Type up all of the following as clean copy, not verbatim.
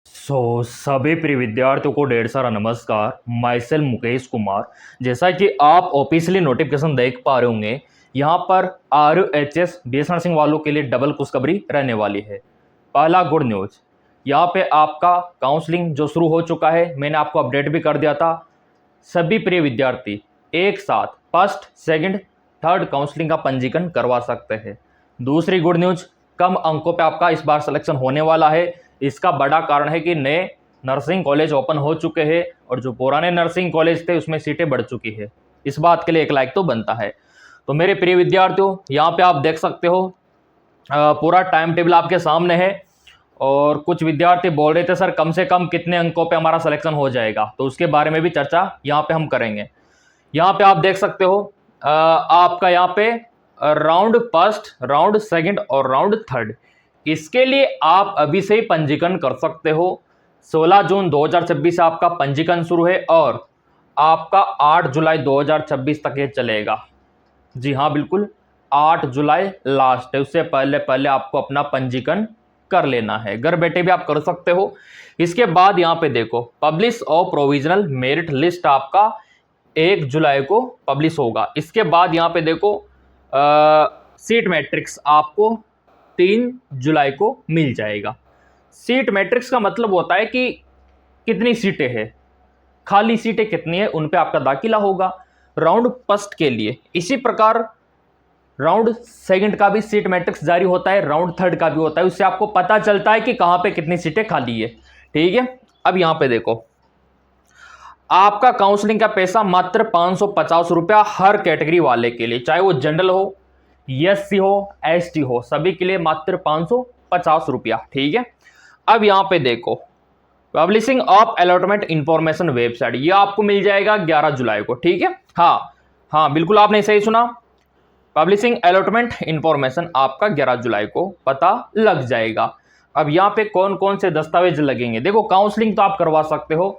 सभी प्रिय विद्यार्थियों को ढेर सारा नमस्कार। My self Mukesh Kumar. जैसा कि आप ऑफिशियली नोटिफिकेशन देख पा रहे होंगे, यहाँ पर RUHS BS नर्सिंग वालों के लिए डबल खुशखबरी रहने वाली है। पहला गुड न्यूज़, यहाँ पे आपका काउंसलिंग जो शुरू हो चुका है, मैंने आपको अपडेट भी कर दिया था। सभी प्रिय विद्यार्थी एक साथ फर्स्ट सेकंड थर्ड काउंसलिंग का पंजीकरण करवा सकते हैं। दूसरी गुड न्यूज़, कम अंकों पे आपका इस बार सिलेक्शन होने वाला है। इसका बड़ा कारण है कि नए नर्सिंग कॉलेज ओपन हो चुके हैं और जो पुराने नर्सिंग कॉलेज थे उसमें सीटें बढ़ चुकी है। इस बात के लिए एक लाइक तो बनता है। तो मेरे प्रिय विद्यार्थियों, यहाँ पे आप देख सकते हो पूरा टाइम टेबल आपके सामने है। और कुछ विद्यार्थी बोल रहे थे सर कम से कम कितने अंकों पे हमारा सिलेक्शन हो जाएगा, तो उसके बारे में भी चर्चा यहाँ पे हम करेंगे। यहाँ पे आप देख सकते हो आपका यहाँ पे राउंड फर्स्ट, राउंड सेकंड और राउंड थर्ड, इसके लिए आप अभी से ही पंजीकरण कर सकते हो। 16 जून 2026 से आपका पंजीकरण शुरू है और आपका 8 जुलाई 2026 तक ये चलेगा। जी हाँ, बिल्कुल 8 जुलाई लास्ट है, उससे पहले पहले आपको अपना पंजीकरण कर लेना है। घर बैठे भी आप कर सकते हो। इसके बाद यहाँ पे देखो, पब्लिश और प्रोविजनल मेरिट लिस्ट आपका 1 जुलाई को पब्लिश होगा। इसके बाद यहाँ पे देखो सीट मैट्रिक्स आपको 3 जुलाई को मिल जाएगा। सीट मैट्रिक्स का मतलब होता है कि कितनी सीटें हैं, खाली सीटें कितनी है, उन पे आपका दाखिला होगा राउंड फर्स्ट के लिए। इसी प्रकार राउंड सेकंड का भी सीट मैट्रिक्स जारी होता है, राउंड थर्ड का भी होता है। उससे आपको पता चलता है कि कहां पे कितनी सीटें खाली है। ठीक है, अब यहां पे देखो, आपका काउंसलिंग का पैसा मात्र 550 रुपया हर कैटेगरी वाले के लिए, चाहे वो जनरल हो, SC हो, ST हो, सभी के लिए मात्र 550 रुपया। ठीक है, अब यहां पे देखो, publishing of allotment information website, ये आपको मिल जाएगा 11 जुलाई को। ठीक है, हाँ बिल्कुल आपने सही सुना, पब्लिशिंग अलॉटमेंट इंफॉर्मेशन आपका 11 जुलाई को पता लग जाएगा। अब यहाँ पे कौन कौन से दस्तावेज लगेंगे, देखो काउंसलिंग तो आप करवा सकते हो,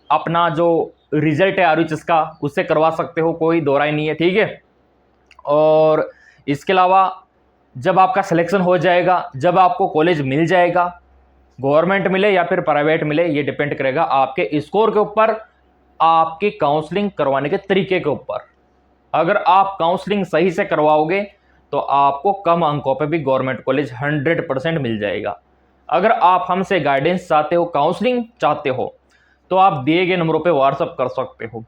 अपना जो रिजल्ट है RUHS का उससे करवा सकते हो, कोई दो राय नहीं है। ठीक है, और इसके अलावा जब आपका सिलेक्शन हो जाएगा, जब आपको कॉलेज मिल जाएगा, गवर्नमेंट मिले या फिर प्राइवेट मिले, ये डिपेंड करेगा आपके स्कोर के ऊपर, आपकी काउंसलिंग करवाने के तरीके के ऊपर। अगर आप काउंसलिंग सही से करवाओगे तो आपको कम अंकों पे भी गवर्नमेंट कॉलेज 100% मिल जाएगा। अगर आप हमसे गाइडेंस चाहते हो, काउंसलिंग चाहते हो, तो आप दिए गए नंबरों पे व्हाट्सअप कर सकते हो।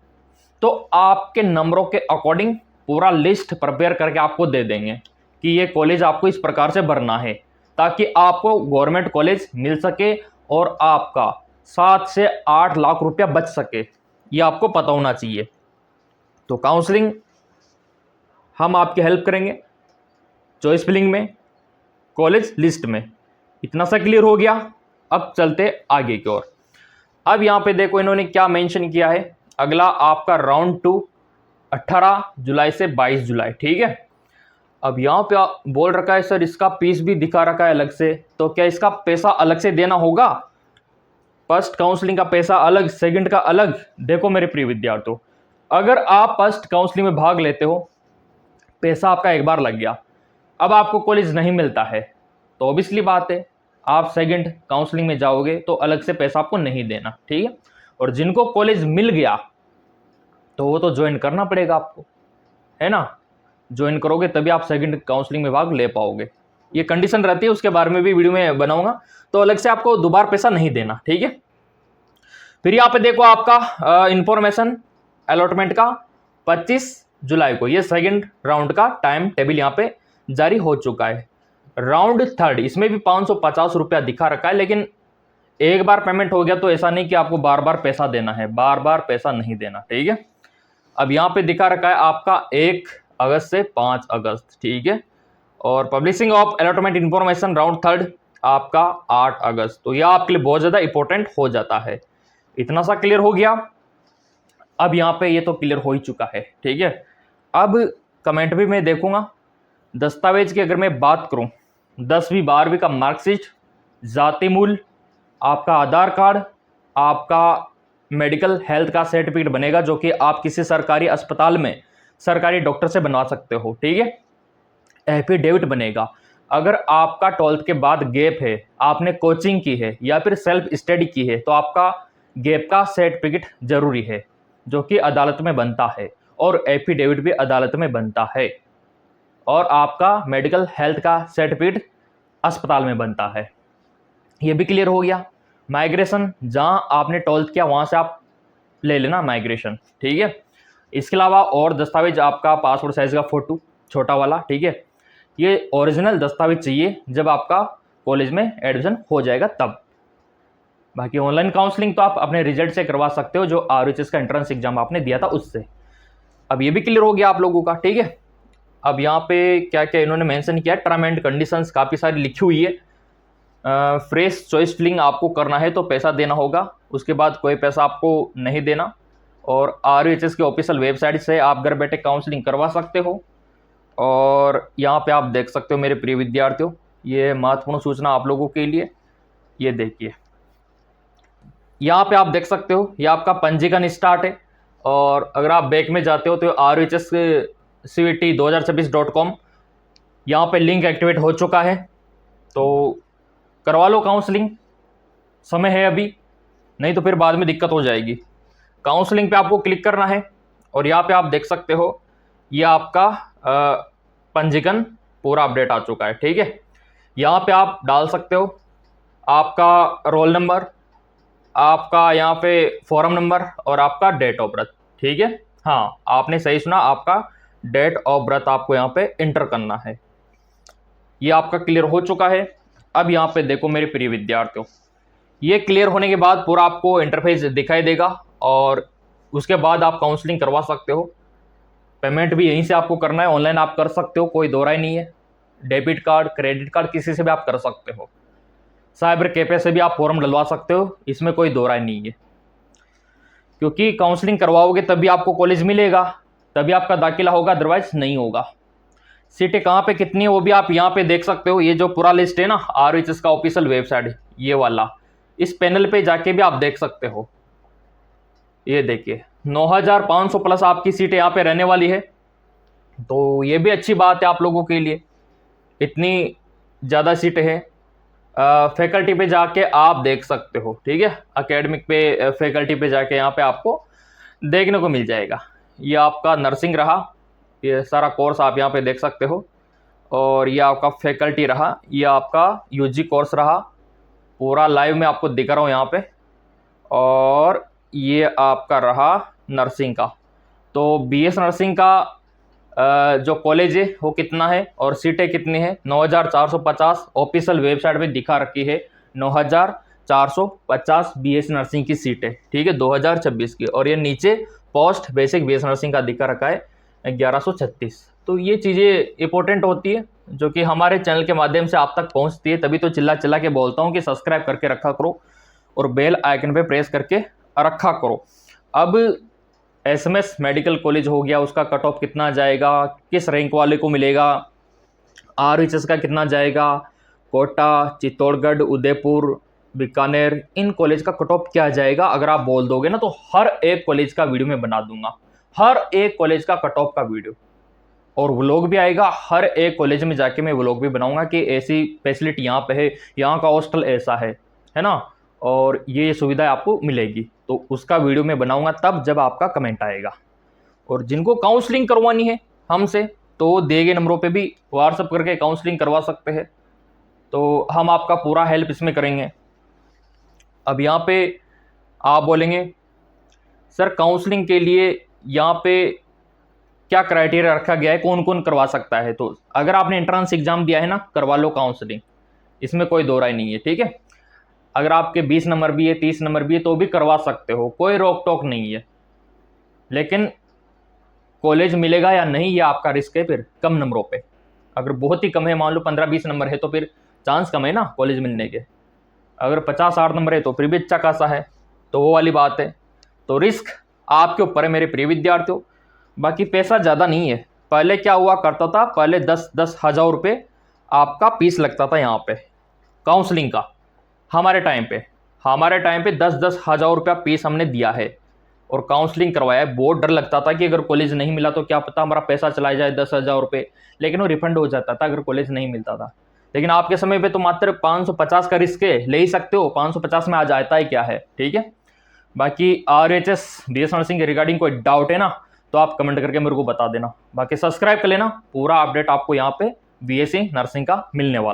तो आपके नंबरों के अकॉर्डिंग पूरा लिस्ट प्रिपेयर करके आपको दे देंगे कि ये कॉलेज आपको इस प्रकार से भरना है, ताकि आपको गवर्नमेंट कॉलेज मिल सके और आपका 7 से 8 लाख रुपया बच सके, ये आपको पता होना चाहिए। तो काउंसलिंग हम आपकी हेल्प करेंगे, चॉइस फिलिंग में, कॉलेज लिस्ट में। इतना सा क्लियर हो गया। अब चलते आगे की ओर। अब यहाँ पे देखो इन्होंने क्या मेंशन किया है, अगला आपका राउंड 2 18 जुलाई से 22 जुलाई। ठीक है, अब यहाँ पे बोल रखा है सर इसका फीस भी दिखा रखा है अलग से, तो क्या इसका पैसा अलग से देना होगा? फर्स्ट काउंसलिंग का पैसा अलग, सेकंड का अलग। देखो मेरे प्रिय विद्यार्थियों, अगर आप फर्स्ट काउंसलिंग में भाग लेते हो, पैसा आपका एक बार लग गया, अब आपको कॉलेज नहीं मिलता है, तो ऑब्वियसली बात है आप सेकंड काउंसलिंग में जाओगे तो अलग से पैसा आपको नहीं देना। ठीक है, और जिनको कॉलेज मिल गया तो वो तो ज्वाइन करना पड़ेगा आपको, है ना, ज्वाइन करोगे तभी आप सेकंड काउंसलिंग में भाग ले पाओगे। ये कंडीशन रहती है, उसके बारे में भी वीडियो में बनाऊंगा, तो अलग से आपको दोबारा पैसा नहीं देना। ठीक है, फिर यहाँ पे देखो आपका इंफॉर्मेशन अलॉटमेंट का 25 जुलाई को ये सेकंड राउंड का टाइम टेबल यहाँ पे जारी हो चुका है। राउंड थर्ड, इसमें भी 550 रुपया दिखा रखा है, लेकिन एक बार पेमेंट हो गया तो ऐसा नहीं कि आपको बार बार पैसा देना है, बार बार पैसा नहीं देना। ठीक है, अब यहाँ पे दिखा रखा है आपका 1 अगस्त से 5 अगस्त। ठीक है, और publishing of allotment information round third आपका 8 अगस्त। तो यह आपके लिए बहुत ज़्यादा इंपॉर्टेंट हो जाता है। इतना सा क्लियर हो गया। अब यहाँ पे ये तो क्लियर हो ही चुका है। ठीक है, अब कमेंट भी मैं देखूंगा। दस्तावेज की अगर मैं बात करूं, 10वीं 12वीं का मार्कशीट, जाति मूल, आपका आधार कार्ड, आपका मेडिकल हेल्थ का सर्टिफिकेट बनेगा, जो कि आप किसी सरकारी अस्पताल में सरकारी डॉक्टर से बनवा सकते हो। ठीक है, एफिडेविट बनेगा, अगर आपका 12th के बाद गैप है, आपने कोचिंग की है या फिर सेल्फ स्टडी की है, तो आपका गैप का सर्टिफिकेट जरूरी है, जो कि अदालत में बनता है, और एफिडेविट भी अदालत में बनता है, और आपका मेडिकल हेल्थ का सर्टिफिकेट अस्पताल में बनता है। ये भी क्लियर हो गया। माइग्रेशन, जहां आपने 12th किया वहां से आप ले लेना माइग्रेशन, ठीक है। इसके अलावा और दस्तावेज, आपका पासपोर्ट साइज का फोटो छोटा वाला, ठीक है। ये ओरिजिनल दस्तावेज चाहिए जब आपका कॉलेज में एडमिशन हो जाएगा तब। बाकी ऑनलाइन काउंसलिंग तो आप अपने रिजल्ट से करवा सकते हो, जो RHS का एंट्रेंस एग्जाम आपने दिया था उससे। अब ये भी क्लियर हो गया आप लोगों का, ठीक है। अब यहाँ पे क्या क्या इन्होंने मेंशन किया, टर्म एंड कंडीशंस काफ़ी सारी लिखी हुई है। फ्रेश चॉइस फिलिंग आपको करना है तो पैसा देना होगा, उसके बाद कोई पैसा आपको नहीं देना, और RHS के ऑफिशियल वेबसाइट से आप घर बैठे काउंसलिंग करवा सकते हो। और यहाँ पे आप देख सकते हो मेरे प्रिय विद्यार्थियों, ये महत्वपूर्ण सूचना आप लोगों के लिए, ये देखिए यहाँ पे आप देख सकते हो, ये आपका पंजीकरण स्टार्ट है। और अगर आप बैक में जाते हो तो RHS CVT 2026.com, यहाँ पे लिंक एक्टिवेट हो चुका है, तो करवा लो काउंसलिंग, समय है अभी, नहीं तो फिर बाद में दिक्कत हो जाएगी। काउंसलिंग पे आपको क्लिक करना है, और यहाँ पे आप देख सकते हो ये आपका पंजीकरण पूरा अपडेट आ चुका है, ठीक है। यहाँ पे आप डाल सकते हो आपका रोल नंबर, आपका यहाँ पे फॉर्म नंबर, और आपका डेट ऑफ बर्थ, ठीक है। हाँ, आपने सही सुना, आपका डेट ऑफ बर्थ आपको यहाँ पे इंटर करना है। ये आपका क्लियर हो चुका है। अब यहाँ पे देखो मेरे प्रिय विद्यार्थियों, ये क्लियर होने के बाद पूरा आपको इंटरफेस दिखाई देगा, और उसके बाद आप काउंसलिंग करवा सकते हो। पेमेंट भी यहीं से आपको करना है, ऑनलाइन आप कर सकते हो, कोई दो राय नहीं है। डेबिट कार्ड, क्रेडिट कार्ड, किसी से भी आप कर सकते हो। साइबर कैफे से भी आप फॉर्म डलवा सकते हो, इसमें कोई दो राय नहीं है, क्योंकि काउंसलिंग करवाओगे तभी आपको कॉलेज मिलेगा, तभी आपका दाखिला होगा, अदरवाइज नहीं होगा। सीटें कहाँ पे कितनी है वो भी आप यहाँ पे देख सकते हो। ये जो पूरा लिस्ट है ना, RHS का ऑफिशियल वेबसाइट, ये वाला, इस पैनल पे जाके भी आप देख सकते हो। ये देखिए 9500 प्लस आपकी सीटें यहाँ पे रहने वाली है, तो ये भी अच्छी बात है आप लोगों के लिए, इतनी ज़्यादा सीटें हैं। फैकल्टी पे जाके आप देख सकते हो, ठीक है। एकेडमिक पे फैकल्टी पे जाके यहाँ पे आपको देखने को मिल जाएगा। ये आपका नर्सिंग रहा, ये सारा कोर्स आप यहाँ पे देख सकते हो, और ये आपका फैकल्टी रहा, ये आपका UG कोर्स रहा, पूरा लाइव में आपको दिख रहा हूँ यहाँ पे। और ये आपका रहा नर्सिंग का, तो BS नर्सिंग का जो कॉलेज है वो कितना है और सीटें कितनी है, 9450 ऑफिशियल वेबसाइट पे दिखा रखी है। 9450 BS नर्सिंग की सीटें, ठीक है, 2026 की। और ये नीचे पोस्ट बेसिक BS नर्सिंग का दिखा रखा है 1136। तो ये चीज़ें इंपॉर्टेंट होती है, जो कि हमारे चैनल के माध्यम से आप तक पहुंचती है, तभी तो चिल्ला चिल्ला के बोलता हूँ कि सब्सक्राइब करके रखा करो और बेल आइकन पे प्रेस करके रखा करो। अब SMS मेडिकल कॉलेज हो गया, उसका कट ऑफ कितना जाएगा, किस रैंक वाले को मिलेगा, RHS का कितना जाएगा, कोटा, चित्तौड़गढ़, उदयपुर, बीकानेर, इन कॉलेज का कट ऑफ क्या जाएगा, अगर आप बोल दोगे ना तो हर एक कॉलेज का वीडियो मैं बना दूंगा, हर एक कॉलेज का कट ऑफ का वीडियो, और व्लॉग भी आएगा। हर एक कॉलेज में जाके मैं व्लॉग भी बनाऊंगा कि ऐसी फैसिलिटी यहाँ पे है, यहाँ का हॉस्टल ऐसा है ना, और ये सुविधा आपको मिलेगी, तो उसका वीडियो मैं बनाऊंगा तब जब आपका कमेंट आएगा। और जिनको काउंसलिंग करवानी है हमसे, तो दिए गए नंबरों पे भी व्हाट्सअप करके काउंसलिंग करवा सकते हैं, तो हम आपका पूरा हेल्प इसमें करेंगे। अब यहाँ पे आप बोलेंगे सर काउंसलिंग के लिए यहाँ पे क्या क्राइटेरिया रखा गया है, कौन कौन करवा सकता है। तो अगर आपने एंट्रेंस एग्जाम दिया है ना, करवा लो काउंसलिंग, इसमें कोई दो राय नहीं है, ठीक है। अगर आपके 20 नंबर भी है, 30 नंबर भी है, तो भी करवा सकते हो, कोई रोक टोक नहीं है। लेकिन कॉलेज मिलेगा या नहीं ये आपका रिस्क है। फिर कम नंबरों पे, अगर बहुत ही कम है, मान लो 15-20 नंबर है, तो फिर चांस कम है ना कॉलेज मिलने के। अगर 50-60 नंबर है तो फिर भी अच्छा खासा है, तो वो वाली बात है। तो रिस्क आपके ऊपर है मेरे प्रिय विद्यार्थियों। बाकी पैसा ज़्यादा नहीं है। पहले क्या हुआ करता था, पहले 10-10 हज़ार रुपये आपका फीस लगता था यहाँ पे काउंसलिंग का। हमारे टाइम पे 10-10 हज़ार रुपया फीस हमने दिया है और काउंसलिंग करवाया है। बहुत डर लगता था कि अगर कॉलेज नहीं मिला तो क्या पता हमारा पैसा चला जाए 10 हज़ार रुपये, लेकिन वो रिफंड हो जाता था अगर कॉलेज नहीं मिलता था। लेकिन आपके समय पे तो मात्र 550 का रिस्क है, ले ही सकते हो। 550 में आज आता ही क्या है, ठीक है। बाकी RHS BS नर्सिंग के रिगार्डिंग कोई डाउट है ना, तो आप कमेंट करके मेरे को बता देना। बाकी सब्सक्राइब कर लेना, पूरा अपडेट आपको यहाँ पे BSc नर्सिंग का मिलने वाला।